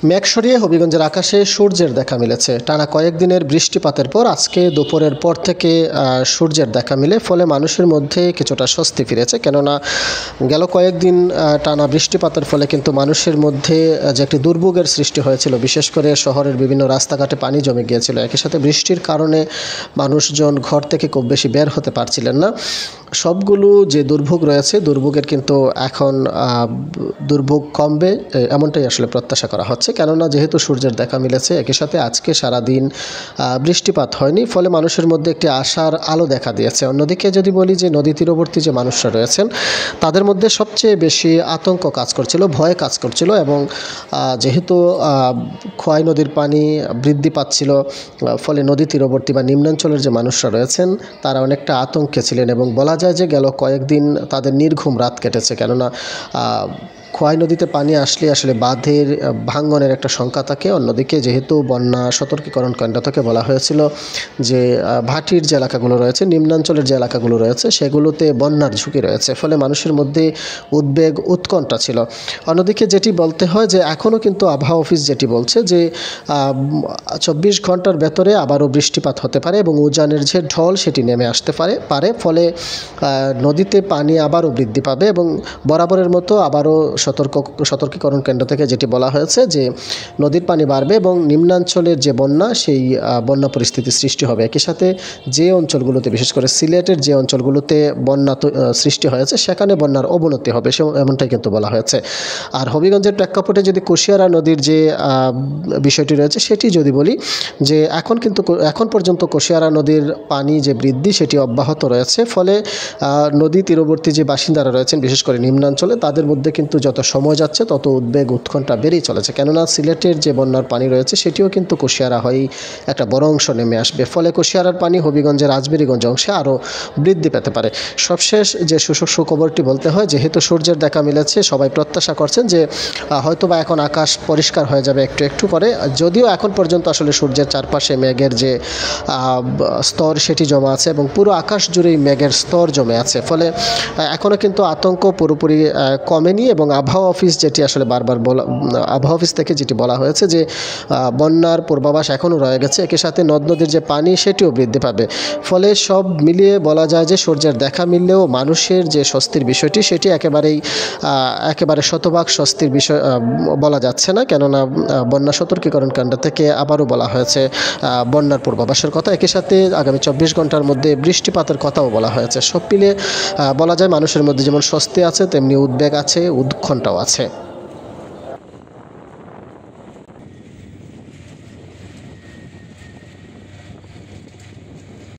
মেঘ সরিয়ে হবিগঞ্জের আকাশে সূর্যের দেখা মিলেছে। টানা কয়েকদিনের বৃষ্টিপাতের পর আজকে দুপুরের পর থেকে সূর্যের দেখা মিলে, ফলে মানুষের মধ্যে কিছুটা স্বস্তি ফিরেছে। কেননা গেল কয়েকদিন টানা বৃষ্টিপাতের ফলে কিন্তু মানুষের মধ্যে যে একটি দুর্ভোগের সৃষ্টি হয়েছিল, বিশেষ করে শহরের বিভিন্ন রাস্তাঘাটে পানি জমে গিয়েছিল। একই সাথে বৃষ্টির কারণে মানুষজন ঘর থেকে খুব বেশি বের হতে পারছিলেন না। সবগুলো যে দুর্ভোগ রয়েছে, দুর্ভোগের কিন্তু এখন দুর্ভোগ কমবে এমনটাই আসলে প্রত্যাশা করা হচ্ছে। কেননা যেহেতু সূর্যের দেখা মিলেছে, একই সাথে আজকে সারাদিন বৃষ্টিপাত হয়নি, ফলে মানুষের মধ্যে একটি আশার আলো দেখা দিয়েছে। অন্যদিকে যদি বলি যে নদী তীরবর্তী যে মানুষরা রয়েছেন, তাদের মধ্যে সবচেয়ে বেশি আতঙ্ক কাজ করছিল, ভয় কাজ করছিল। এবং যেহেতু খোয়াই নদীর পানি বৃদ্ধি পাচ্ছিল, ফলে নদী তীরবর্তী বা নিম্নাঞ্চলের যে মানুষরা রয়েছেন তারা অনেকটা আতঙ্কে ছিলেন। এবং বলা যায় যে গেল কয়েকদিন তাদের নির্ঘুম রাত কেটেছে। কেননা খোয়াই নদীতে পানি আসলে আসলে বাঁধের ভাঙ্গনের একটা শঙ্কা থাকে। অন্যদিকে যেহেতু বন্যা সতর্কীকরণ কেন্দ্র থেকে বলা হয়েছিল যে ভাটির যে এলাকাগুলো রয়েছে, নিম্নাঞ্চলের যে এলাকাগুলো রয়েছে, সেগুলোতে বন্যার ঝুঁকি রয়েছে, ফলে মানুষের মধ্যে উদ্বেগ উৎকণ্ঠা ছিল। অন্যদিকে যেটি বলতে হয় যে এখনও কিন্তু আবহাওয়া অফিস যেটি বলছে যে 24 ঘন্টার ভেতরে আবারও বৃষ্টিপাত হতে পারে এবং উজানের যে ঢল সেটি নেমে আসতে পারে, ফলে নদীতে পানি আবারও বৃদ্ধি পাবে। এবং বরাবরের মতো আবারও সতর্কীকরণ কেন্দ্র থেকে যেটি বলা হয়েছে যে নদীর পানি বাড়বে এবং নিম্নাঞ্চলের যে বন্যা, সেই বন্যা পরিস্থিতি সৃষ্টি হবে। একই সাথে যে অঞ্চলগুলোতে, বিশেষ করে সিলেটের যে অঞ্চলগুলোতে বন্যা সৃষ্টি হয়েছে, সেখানে বন্যার অবনতি হবে, এমনটাই কিন্তু বলা হয়েছে। আর হবিগঞ্জের প্রেক্ষাপটে যদি কুশিয়ারা নদীর যে বিষয়টি রয়েছে সেটি যদি বলি, যে এখন পর্যন্ত কুশিয়ারা নদীর পানি যে বৃদ্ধি সেটি অব্যাহত রয়েছে। ফলে নদী তীরবর্তী যে বাসিন্দারা রয়েছেন, বিশেষ করে নিম্নাঞ্চলে, তাদের মধ্যে কিন্তু যত সময় যাচ্ছে তত উদ্বেগ উৎকণ্ঠা বেড়েই চলেছে। কেননা সিলেটের যে বন্যার পানি রয়েছে সেটিও কিন্তু কুশিয়ারা হয়েই একটা বড় অংশ নেমে আসবে। ফলে কুশিয়ারার পানি হবিগঞ্জের রাজবাড়ীগঞ্জ অংশে আরও বৃদ্ধি পেতে পারে। সবশেষ যে সুখবরটি বলতে হয়, যেহেতু সূর্যের দেখা মিলেছে, সবাই প্রত্যাশা করছেন যে হয়তোবা এখন আকাশ পরিষ্কার হয়ে যাবে একটু একটু করে। যদিও এখন পর্যন্ত আসলে সূর্যের চারপাশে মেঘের যে স্তর সেটি জমা আছে এবং পুরো আকাশ জুড়েই মেঘের স্তর জমে আছে। ফলে এখনও কিন্তু আতঙ্ক পুরোপুরি কমেনি। এবং আবহাওয়া অফিস যেটি আসলে আবহাওয়া অফিস থেকে যেটি বলা হয়েছে যে বন্যার পূর্বাভাস এখনও রয়ে গেছে। একই সাথে নদ নদীর যে পানি সেটিও বৃদ্ধি পাবে। ফলে সব মিলিয়ে বলা যায় যে সূর্যের দেখা মিললেও মানুষের যে স্বস্তির বিষয়টি সেটি একেবারে শতভাগ স্বস্তির বিষয় বলা যাচ্ছে না। কেননা বন্যা সতর্কীকরণ কেন্দ্র থেকে আবারও বলা হয়েছে বন্যার পূর্বাভাসের কথা। একই সাথে আগামী 24 ঘন্টার মধ্যে বৃষ্টিপাতের কথাও বলা হয়েছে। সব মিলিয়ে বলা যায় মানুষের মধ্যে যেমন স্বস্তি আছে, তেমনি উদ্বেগ আছে, উৎকণ্ঠাও আছে।